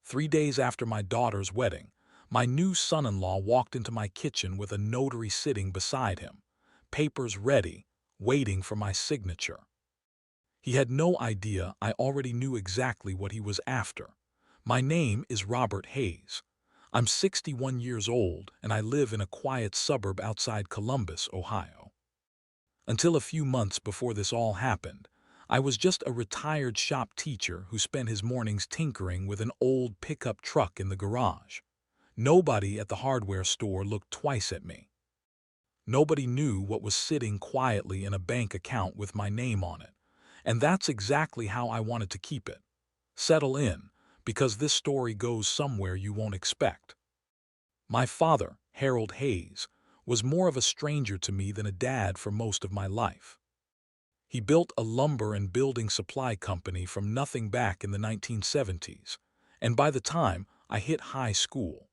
3 days after my daughter's wedding, my new son-in-law walked into my kitchen with a notary sitting beside him, papers ready, waiting for my signature. He had no idea I already knew exactly what he was after. My name is Robert Hayes. I'm 61 years old and I live in a quiet suburb outside Columbus, Ohio. Until a few months before this all happened, I was just a retired shop teacher who spent his mornings tinkering with an old pickup truck in the garage. Nobody at the hardware store looked twice at me. Nobody knew what was sitting quietly in a bank account with my name on it. And that's exactly how I wanted to keep it. Settle in, because this story goes somewhere you won't expect. My father, Harold Hayes, was more of a stranger to me than a dad for most of my life. He built a lumber and building supply company from nothing back in the 1970s, and by the time I hit high school,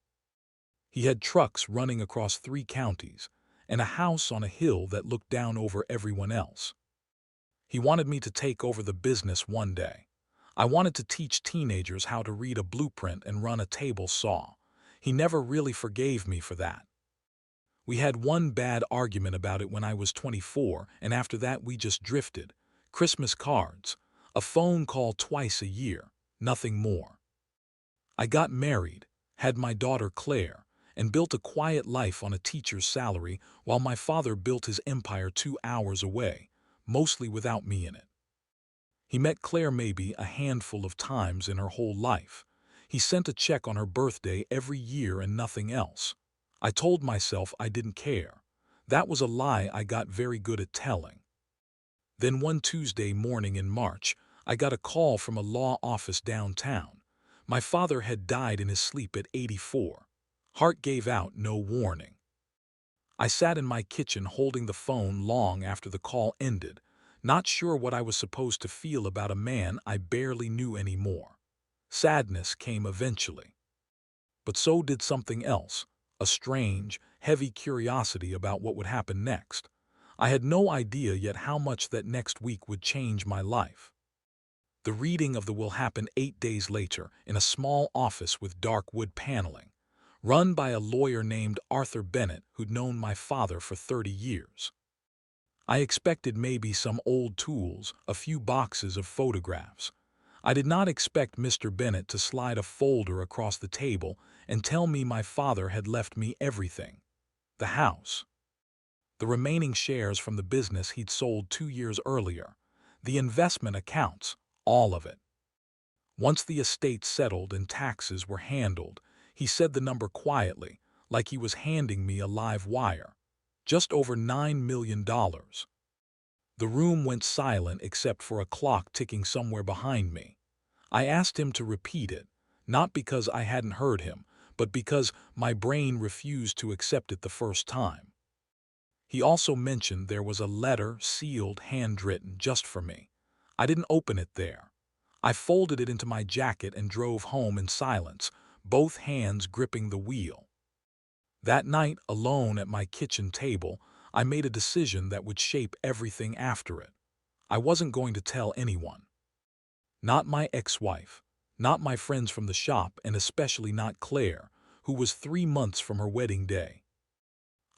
he had trucks running across 3 counties and a house on a hill that looked down over everyone else. He wanted me to take over the business one day. I wanted to teach teenagers how to read a blueprint and run a table saw. He never really forgave me for that. We had one bad argument about it when I was 24, and after that we just drifted. Christmas cards, a phone call twice a year, nothing more. I got married, had my daughter Claire, and built a quiet life on a teacher's salary while my father built his empire 2 hours away, mostly without me in it. He met Claire maybe a handful of times in her whole life. He sent a check on her birthday every year and nothing else. I told myself I didn't care. That was a lie I got very good at telling. Then one Tuesday morning in March, I got a call from a law office downtown. My father had died in his sleep at 84. Heart gave out, no warning. I sat in my kitchen holding the phone long after the call ended, not sure what I was supposed to feel about a man I barely knew anymore. Sadness came eventually. But so did something else, a strange, heavy curiosity about what would happen next. I had no idea yet how much that next week would change my life. The reading of the will happened 8 days later in a small office with dark wood paneling, run by a lawyer named Arthur Bennett who'd known my father for 30 years. I expected maybe some old tools, a few boxes of photographs. I did not expect Mr. Bennett to slide a folder across the table and tell me my father had left me everything. The house. The remaining shares from the business he'd sold 2 years earlier. The investment accounts, all of it. Once the estate settled and taxes were handled, he said the number quietly, like he was handing me a live wire. Just over $9 million. The room went silent except for a clock ticking somewhere behind me. I asked him to repeat it, not because I hadn't heard him, but because my brain refused to accept it the first time. He also mentioned there was a letter, sealed, handwritten, just for me. I didn't open it there. I folded it into my jacket and drove home in silence, both hands gripping the wheel. That night, alone at my kitchen table, I made a decision that would shape everything after it. I wasn't going to tell anyone. Not my ex-wife, not my friends from the shop, and especially not Claire, who was 3 months from her wedding day.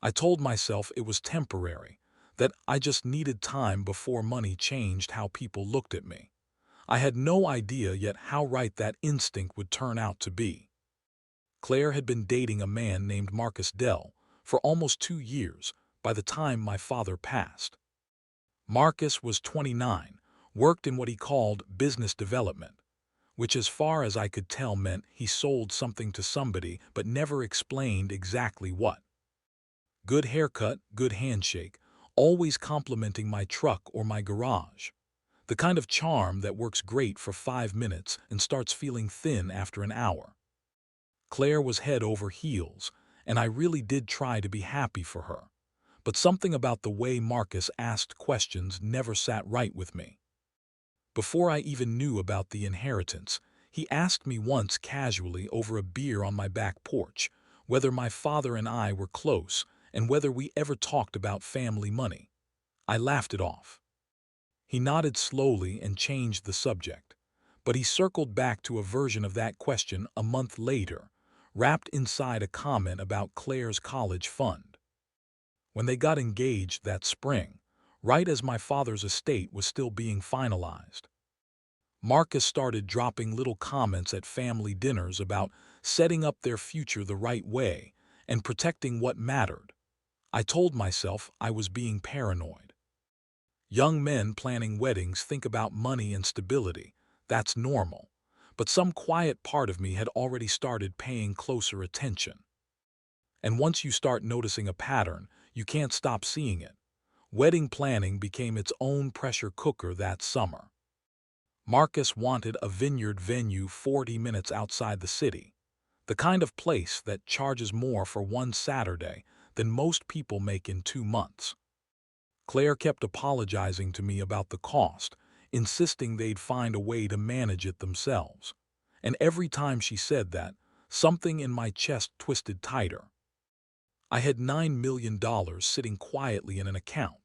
I told myself it was temporary, that I just needed time before money changed how people looked at me. I had no idea yet how right that instinct would turn out to be. Claire had been dating a man named Marcus Dell for almost 2 years by the time my father passed. Marcus was 29, worked in what he called business development, which as far as I could tell meant he sold something to somebody but never explained exactly what. Good haircut, good handshake, always complimenting my truck or my garage. The kind of charm that works great for 5 minutes and starts feeling thin after an hour. Claire was head over heels, and I really did try to be happy for her. But something about the way Marcus asked questions never sat right with me. Before I even knew about the inheritance, he asked me once casually over a beer on my back porch whether my father and I were close and whether we ever talked about family money. I laughed it off. He nodded slowly and changed the subject. but he circled back to a version of that question a month later, wrapped inside a comment about Claire's college fund. When they got engaged that spring, right as my father's estate was still being finalized, Marcus started dropping little comments at family dinners about setting up their future the right way and protecting what mattered. I told myself I was being paranoid. Young men planning weddings think about money and stability. That's normal. But some quiet part of me had already started paying closer attention. And once you start noticing a pattern, you can't stop seeing it. Wedding planning became its own pressure cooker that summer. Marcus wanted a vineyard venue 40 minutes outside the city, the kind of place that charges more for one Saturday than most people make in 2 months. Claire kept apologizing to me about the cost, insisting they'd find a way to manage it themselves. And every time she said that, something in my chest twisted tighter. I had $9 million sitting quietly in an account,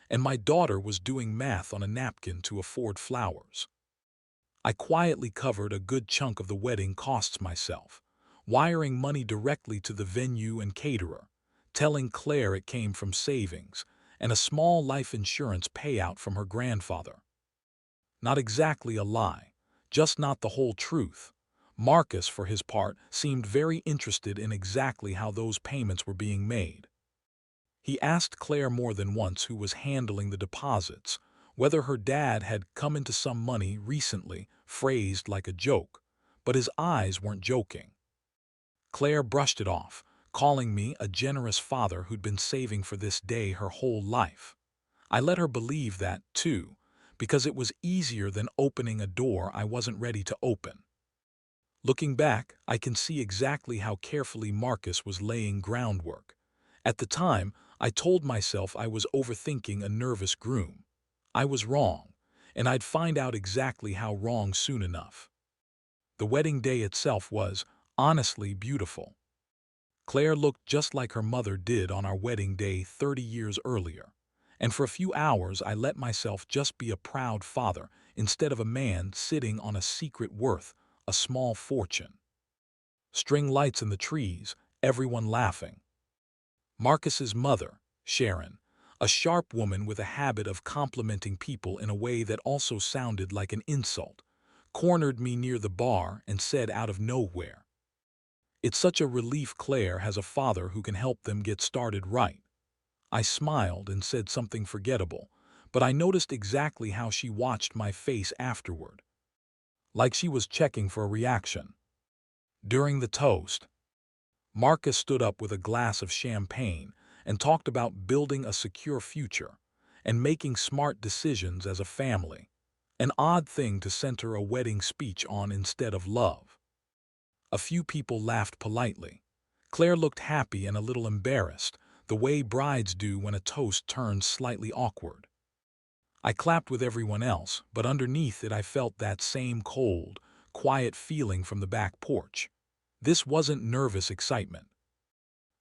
and my daughter was doing math on a napkin to afford flowers. I quietly covered a good chunk of the wedding costs myself, wiring money directly to the venue and caterer, telling Claire it came from savings, and a small life insurance payout from her grandfather. Not exactly a lie, just not the whole truth. Marcus, for his part, seemed very interested in exactly how those payments were being made. He asked Claire more than once who was handling the deposits, whether her dad had come into some money recently, phrased like a joke, but his eyes weren't joking. Claire brushed it off, calling me a generous father who'd been saving for this day her whole life. I let her believe that, too, because it was easier than opening a door I wasn't ready to open. Looking back, I can see exactly how carefully Marcus was laying groundwork. At the time, I told myself I was overthinking a nervous groom. I was wrong, and I'd find out exactly how wrong soon enough. The wedding day itself was, honestly, beautiful. Claire looked just like her mother did on our wedding day 30 years earlier, and for a few hours I let myself just be a proud father instead of a man sitting on a secret worth, a small fortune. String lights in the trees, everyone laughing. Marcus's mother, Sharon, a sharp woman with a habit of complimenting people in a way that also sounded like an insult, cornered me near the bar and said out of nowhere, "It's such a relief Claire has a father who can help them get started right." I smiled and said something forgettable, but I noticed exactly how she watched my face afterward, like she was checking for a reaction. During the toast, Marcus stood up with a glass of champagne and talked about building a secure future and making smart decisions as a family, an odd thing to center a wedding speech on instead of love. A few people laughed politely. Claire looked happy and a little embarrassed, the way brides do when a toast turns slightly awkward. I clapped with everyone else, but underneath it I felt that same cold, quiet feeling from the back porch. This wasn't nervous excitement.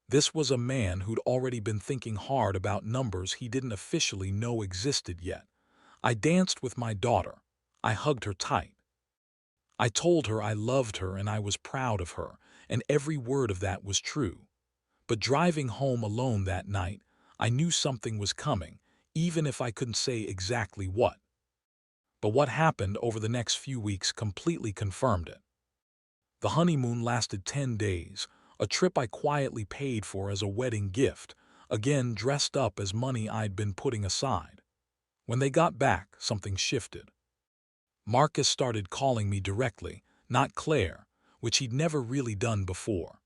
This was a man who'd already been thinking hard about numbers he didn't officially know existed yet. I danced with my daughter. I hugged her tight. I told her I loved her and I was proud of her, and every word of that was true. But driving home alone that night, I knew something was coming, even if I couldn't say exactly what. But what happened over the next few weeks completely confirmed it. The honeymoon lasted 10 days, a trip I quietly paid for as a wedding gift, again dressed up as money I'd been putting aside. When they got back, something shifted. Marcus started calling me directly, not Claire, which he'd never really done before.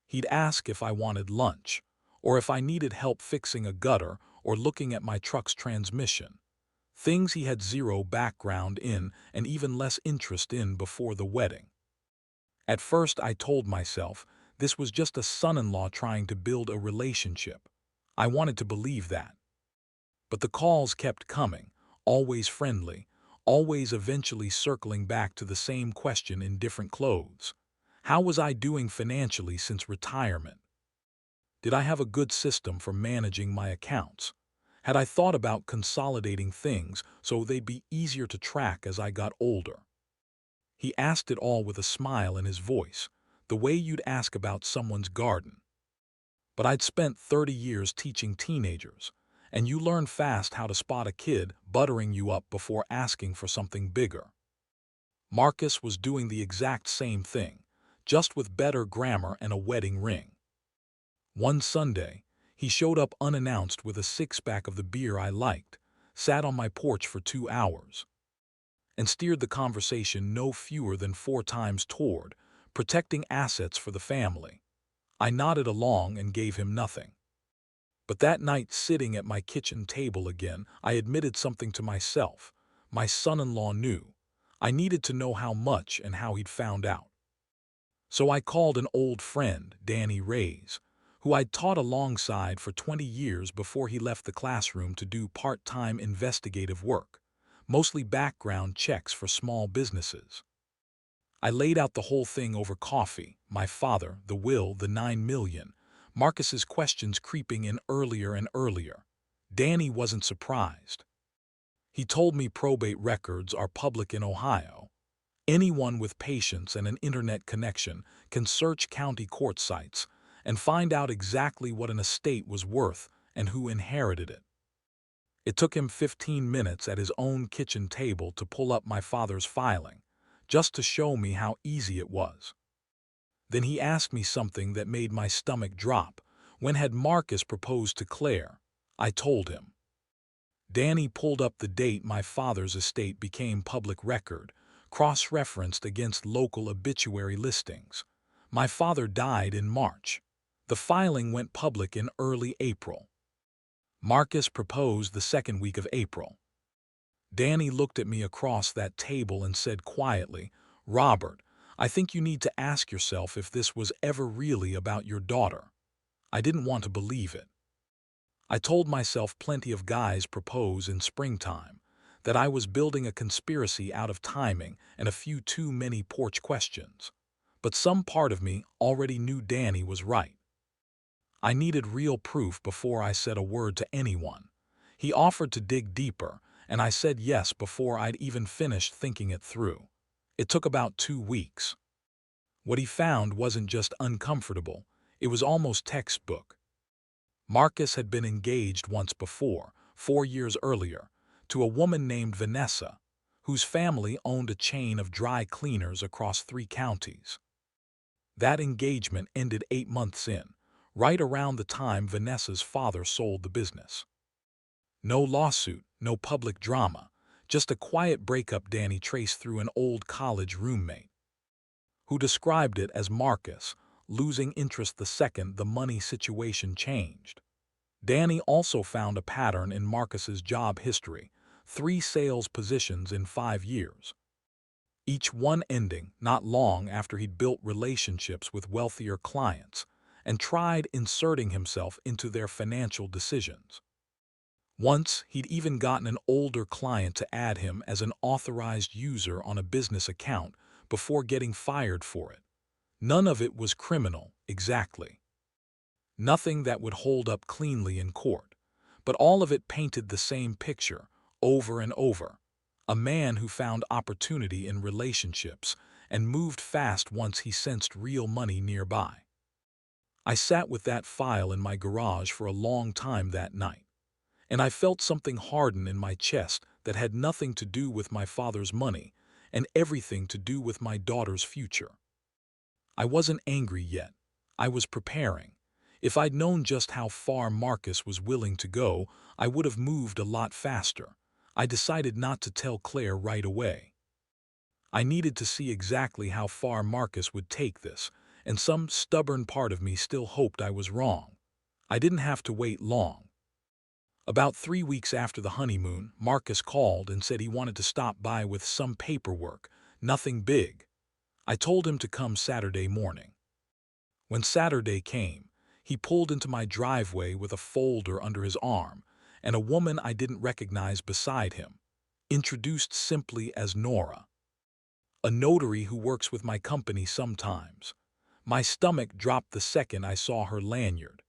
He'd ask if I wanted lunch, or if I needed help fixing a gutter or looking at my truck's transmission. Things he had zero background in and even less interest in before the wedding. At first I told myself this was just a son-in-law trying to build a relationship. I wanted to believe that. But the calls kept coming, always friendly, always eventually circling back to the same question in different clothes. How was I doing financially since retirement? Did I have a good system for managing my accounts? Had I thought about consolidating things so they'd be easier to track as I got older? He asked it all with a smile in his voice, the way you'd ask about someone's garden. But I'd spent 30 years teaching teenagers, and you learn fast how to spot a kid buttering you up before asking for something bigger. Marcus was doing the exact same thing, just with better grammar and a wedding ring. One Sunday, he showed up unannounced with a six-pack of the beer I liked, sat on my porch for 2 hours, and steered the conversation no fewer than 4 times toward protecting assets for the family. I nodded along and gave him nothing. But that night, sitting at my kitchen table again, I admitted something to myself. My son-in-law knew. I needed to know how much and how he'd found out. So I called an old friend, Danny Reyes, who I'd taught alongside for 20 years before he left the classroom to do part-time investigative work, mostly background checks for small businesses. I laid out the whole thing over coffee, my father, the will, the 9 million, Marcus's questions creeping in earlier and earlier. Danny wasn't surprised. He told me probate records are public in Ohio. Anyone with patience and an internet connection can search county court sites and find out exactly what an estate was worth and who inherited it. It took him 15 minutes at his own kitchen table to pull up my father's filing, just to show me how easy it was. Then he asked me something that made my stomach drop. When had Marcus proposed to Claire? I told him. Danny pulled up the date my father's estate became public record, cross-referenced against local obituary listings. My father died in March. The filing went public in early April. Marcus proposed the second week of April. Danny looked at me across that table and said quietly, "Robert, I think you need to ask yourself if this was ever really about your daughter." I didn't want to believe it. I told myself plenty of guys propose in springtime, that I was building a conspiracy out of timing and a few too many porch questions. But some part of me already knew Danny was right. I needed real proof before I said a word to anyone. He offered to dig deeper, and I said yes before I'd even finished thinking it through. It took about 2 weeks. What he found wasn't just uncomfortable, it was almost textbook. Marcus had been engaged once before, 4 years earlier, to a woman named Vanessa, whose family owned a chain of dry cleaners across 3 counties. That engagement ended 8 months in, right around the time Vanessa's father sold the business. No lawsuit, no public drama, just a quiet breakup Danny traced through an old college roommate, who described it as Marcus losing interest the second the money situation changed. Danny also found a pattern in Marcus's job history, 3 sales positions in 5 years. Each one ending not long after he'd built relationships with wealthier clients and tried inserting himself into their financial decisions. Once, he'd even gotten an older client to add him as an authorized user on a business account before getting fired for it. None of it was criminal, exactly. Nothing that would hold up cleanly in court, but all of it painted the same picture, over and over. A man who found opportunity in relationships and moved fast once he sensed real money nearby. I sat with that file in my garage for a long time that night, and I felt something harden in my chest that had nothing to do with my father's money and everything to do with my daughter's future. I wasn't angry yet. I was preparing. If I'd known just how far Marcus was willing to go, I would have moved a lot faster. I decided not to tell Claire right away. I needed to see exactly how far Marcus would take this, and some stubborn part of me still hoped I was wrong. I didn't have to wait long. About 3 weeks after the honeymoon, Marcus called and said he wanted to stop by with some paperwork, nothing big. I told him to come Saturday morning. When Saturday came, he pulled into my driveway with a folder under his arm and a woman I didn't recognize beside him, introduced simply as Nora, a notary who works with my company sometimes. My stomach dropped the second I saw her lanyard.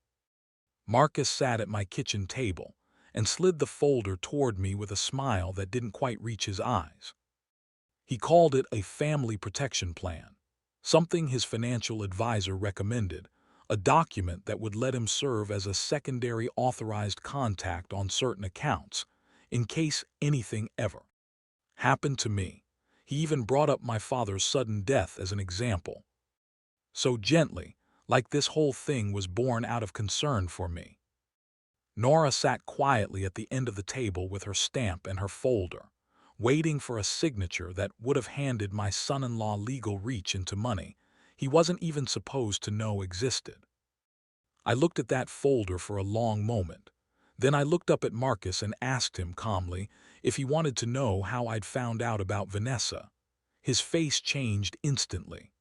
Marcus sat at my kitchen table and slid the folder toward me with a smile that didn't quite reach his eyes. He called it a family protection plan, something his financial advisor recommended, a document that would let him serve as a secondary authorized contact on certain accounts, in case anything ever happened to me. He even brought up my father's sudden death as an example. So gently, like this whole thing was born out of concern for me. Nora sat quietly at the end of the table with her stamp and her folder, waiting for a signature that would have handed my son-in-law legal reach into money he wasn't even supposed to know existed. I looked at that folder for a long moment. Then I looked up at Marcus and asked him calmly if he wanted to know how I'd found out about Vanessa. His face changed instantly.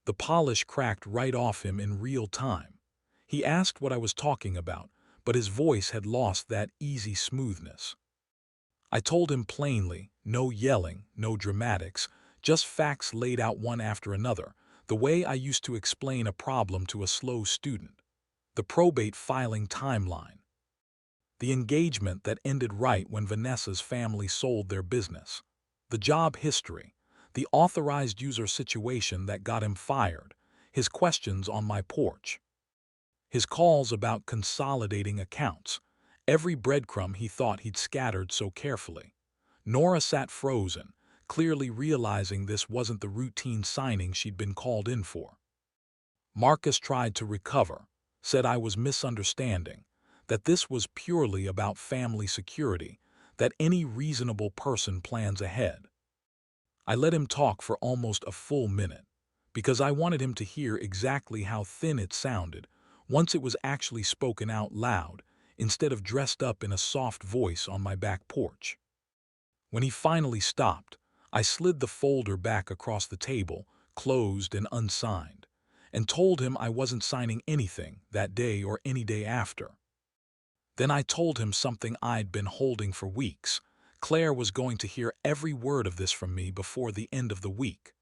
The polish cracked right off him in real time. He asked what I was talking about, but his voice had lost that easy smoothness. I told him plainly, no yelling, no dramatics, just facts laid out one after another, the way I used to explain a problem to a slow student. The probate filing timeline. The engagement that ended right when Vanessa's family sold their business. The job history. The authorized user situation that got him fired. His questions on my porch. His calls about consolidating accounts. Every breadcrumb he thought he'd scattered so carefully. Nora sat frozen, clearly realizing this wasn't the routine signing she'd been called in for. Marcus tried to recover, said I was misunderstanding, that this was purely about family security, that any reasonable person plans ahead. I let him talk for almost a full minute, because I wanted him to hear exactly how thin it sounded once it was actually spoken out loud, instead of dressed up in a soft voice on my back porch. When he finally stopped, I slid the folder back across the table, closed and unsigned, and told him I wasn't signing anything that day or any day after. Then I told him something I'd been holding for weeks. Claire was going to hear every word of this from me before the end of the week.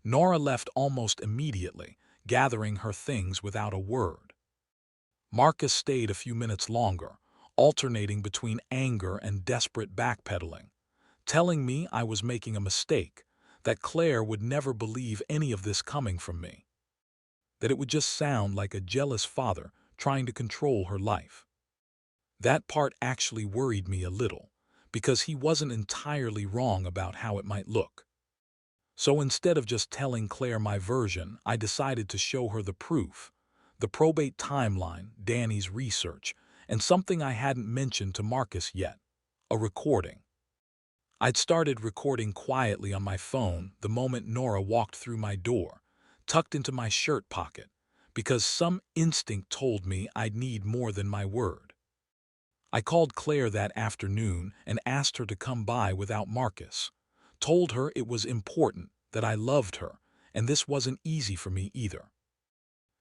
Nora left almost immediately, gathering her things without a word. Marcus stayed a few minutes longer, alternating between anger and desperate backpedaling, telling me I was making a mistake, that Claire would never believe any of this coming from me, that it would just sound like a jealous father trying to control her life. That part actually worried me a little, because he wasn't entirely wrong about how it might look. So instead of just telling Claire my version, I decided to show her the proof, the probate timeline, Danny's research, and something I hadn't mentioned to Marcus yet, a recording. I'd started recording quietly on my phone the moment Nora walked through my door, tucked into my shirt pocket, because some instinct told me I'd need more than my word. I called Claire that afternoon and asked her to come by without Marcus, told her it was important, that I loved her, and this wasn't easy for me either.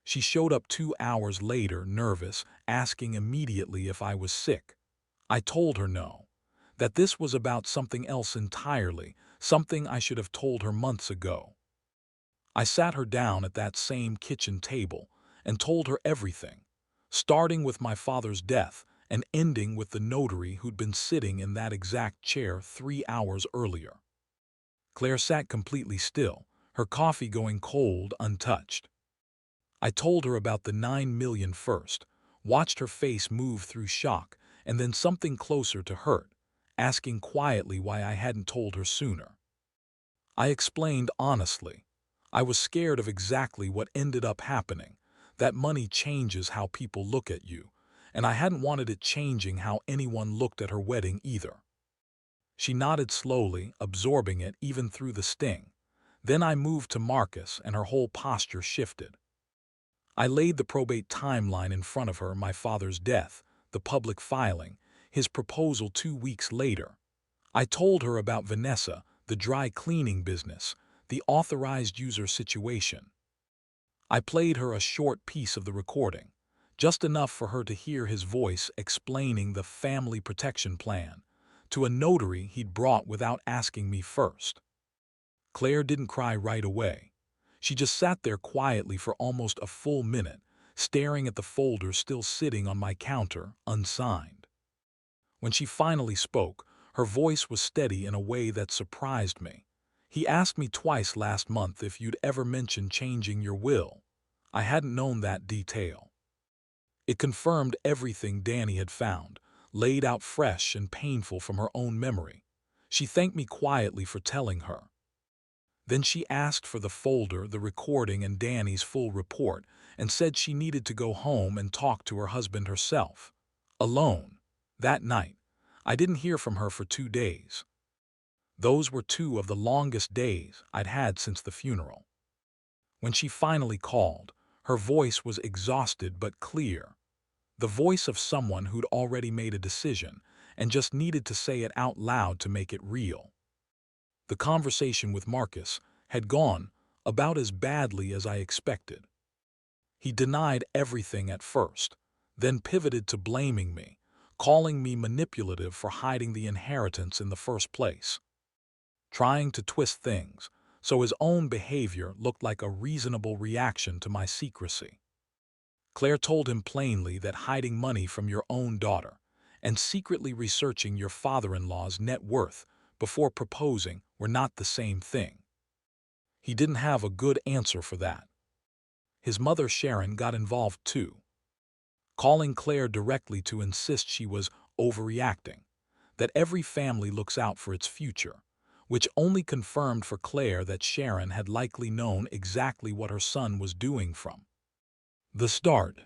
She showed up 2 hours later, nervous, asking immediately if I was sick. I told her no, that this was about something else entirely, something I should have told her months ago. I sat her down at that same kitchen table and told her everything, starting with my father's death and ending with the notary who'd been sitting in that exact chair 3 hours earlier. Claire sat completely still, her coffee going cold, untouched. I told her about the 9 million first, watched her face move through shock, and then something closer to hurt, asking quietly why I hadn't told her sooner. I explained honestly. I was scared of exactly what ended up happening, that money changes how people look at you, and I hadn't wanted it changing how anyone looked at her wedding either. She nodded slowly, absorbing it even through the sting. Then I moved to Marcus and her whole posture shifted. I laid the probate timeline in front of her, my father's death, the public filing, his proposal 2 weeks later. I told her about Vanessa, the dry cleaning business, the authorized user situation. I played her a short piece of the recording, just enough for her to hear his voice explaining the family protection plan to a notary he'd brought without asking me first. Claire didn't cry right away. She just sat there quietly for almost a full minute, staring at the folder still sitting on my counter, unsigned. When she finally spoke, her voice was steady in a way that surprised me. He asked me twice last month if you'd ever mentioned changing your will. I hadn't known that detail. It confirmed everything Danny had found, laid out fresh and painful from her own memory. She thanked me quietly for telling her. Then she asked for the folder, the recording, and Danny's full report, and said she needed to go home and talk to her husband herself. Alone. That night. I didn't hear from her for 2 days. Those were 2 of the longest days I'd had since the funeral. When she finally called, her voice was exhausted but clear. The voice of someone who'd already made a decision and just needed to say it out loud to make it real. The conversation with Marcus had gone about as badly as I expected. He denied everything at first, then pivoted to blaming me, calling me manipulative for hiding the inheritance in the first place, trying to twist things so his own behavior looked like a reasonable reaction to my secrecy. Claire told him plainly that hiding money from your own daughter and secretly researching your father-in-law's net worth before proposing were not the same thing. He didn't have a good answer for that. His mother Sharon got involved too, calling Claire directly to insist she was overreacting, that every family looks out for its future, which only confirmed for Claire that Sharon had likely known exactly what her son was doing from the start.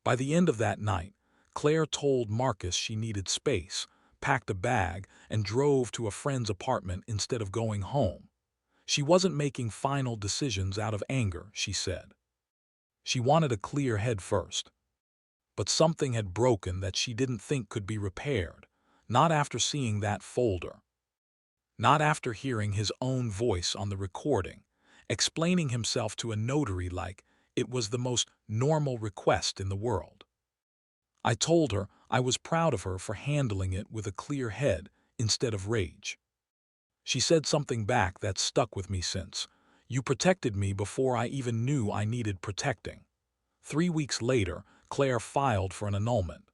By the end of that night, Claire told Marcus she needed space, packed a bag, and drove to a friend's apartment instead of going home. She wasn't making final decisions out of anger, she said. She wanted a clear head first. But something had broken that she didn't think could be repaired, not after seeing that folder. Not after hearing his own voice on the recording, explaining himself to a notary like it was the most normal request in the world. I told her I was proud of her for handling it with a clear head instead of rage. She said something back that stuck with me since. You protected me before I even knew I needed protecting. 3 weeks later, Claire filed for an annulment.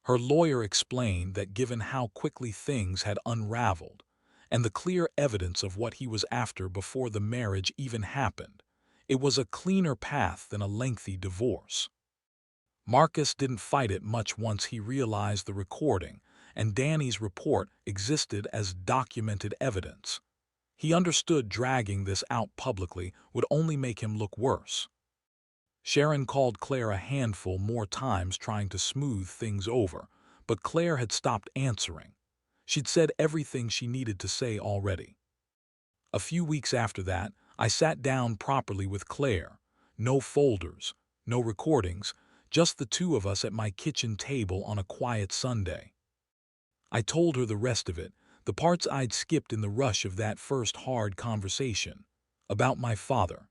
Her lawyer explained that given how quickly things had unraveled, and the clear evidence of what he was after before the marriage even happened, it was a cleaner path than a lengthy divorce. Marcus didn't fight it much once he realized the recording and Danny's report existed as documented evidence. He understood dragging this out publicly would only make him look worse. Sharon called Claire a handful more times trying to smooth things over, but Claire had stopped answering. She'd said everything she needed to say already. A few weeks after that, I sat down properly with Claire. No folders, no recordings, just the 2 of us at my kitchen table on a quiet Sunday. I told her the rest of it, the parts I'd skipped in the rush of that first hard conversation, about my father,